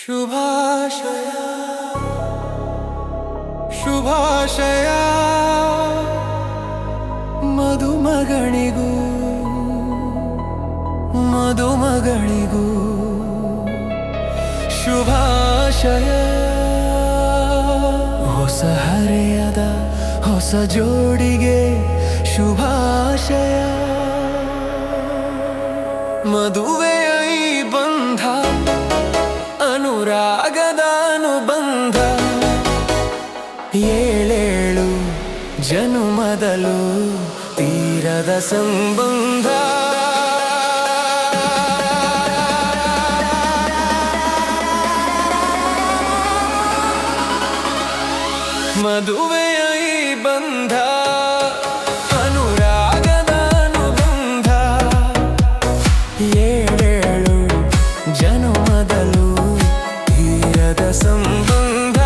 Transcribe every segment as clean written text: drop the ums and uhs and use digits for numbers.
ಶುಭಾಶಯ ಶುಭಾಶಯ ಮಧುಮಗಳಿಗೂ ಮಧುಮಗಳಿಗೂ ಶುಭಾಶಯ. ಹೊಸ ಹರೆಯದ ಹೊಸ ಜೋಡಿಗೆ ಶುಭಾಶಯ. ಮದುವೆಯ ಈ ಬಂಧ ಅನುರಾಗದ ಅನುಬಂಧ, ಏಳೇಳು ಜನುಮದಲು ತೀರದ ಸಂಬಂಧ. ಮದುವೆಯ ಈ ಬಂಧ ಅನುರಾಗದ ಅನುಬಂಧ, ಏಳೇಳು ಜನುಮದಲು ತೀರದ ಸಂಬಂಧ.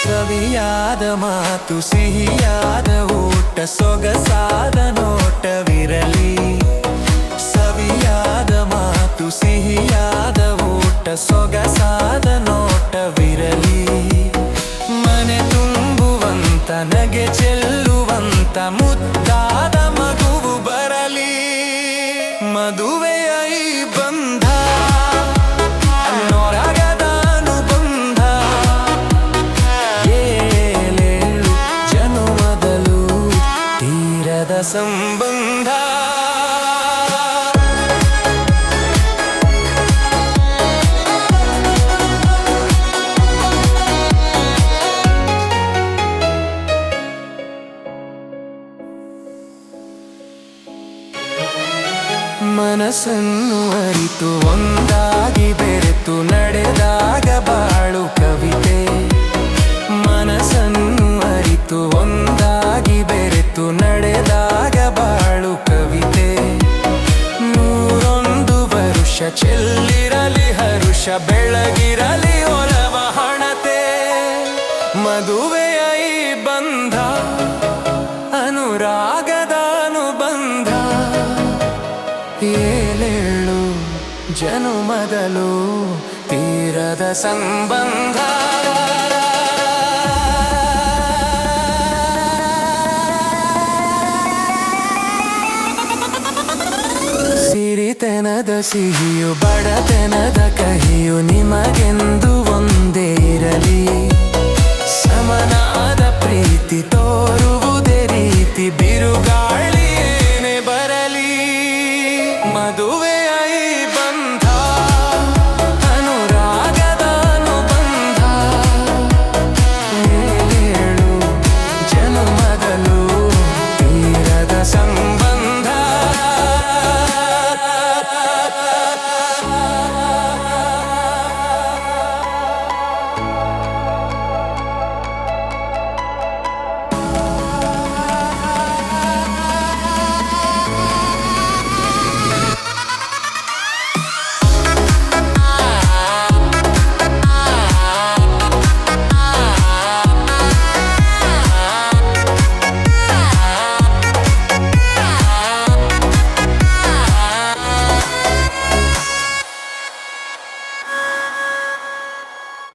ಸವಿಯಾದ ಮಾತು ಸಿಹಿಯಾದ ಊಟ ಸೊಗಸಾದ ನೋಟವಿರಲಿ. ಸವಿಯಾದ ಮಾತು ಸಿಹಿಯಾದ ಊಟ ಸೊಗಸಾದ ನೋಟವಿರಲಿ. ಮನೆ ತುಂಬುವಂತ ನಗೆ ಚೆಲ್ಲುವಂತ ಮುದ್ದಾದ ಮಗುವು ಬರಲಿ. ಮದುವೆಯ ಈ ಬಂಧ ಅನುರಾಗದ ಅನುಬಂಧ, ಏಳೇಳು ಜನುಮದಲು ತೀರದ ಸಂಬಂಧ. ಮನಸ್ಸನ್ನು ಅರಿತು ಒಂದಾಗಿ ಬೆರೆತು ನಡೆದಾಗ ಬಾಳು ಕವಿತೆ. ಮನಸ್ಸನ್ನು ಅರಿತು ಒಂದಾಗಿ ಬೆರೆತು ನಡೆದಾಗ ಬಾಳು ಕವಿತೆ. 101 ವರುಷ ಚೆಲ್ಲಿರಲಿ ಹರುಷ, ಬೆಳಗಿರಲಿ ಒಲವ ಹಣತೆ. ಮದುವೆಯ ಈ ಬಂಧ ಅನುರಾಗದ ಅನುಬಂಧ, ಏಳೇಳು ಜನುಮದಲು ತೀರದ ಸಂಬಂಧ. ಸಿರಿತನದ ಸಿಹಿಯು ಬಡತನದ ಕಹಿ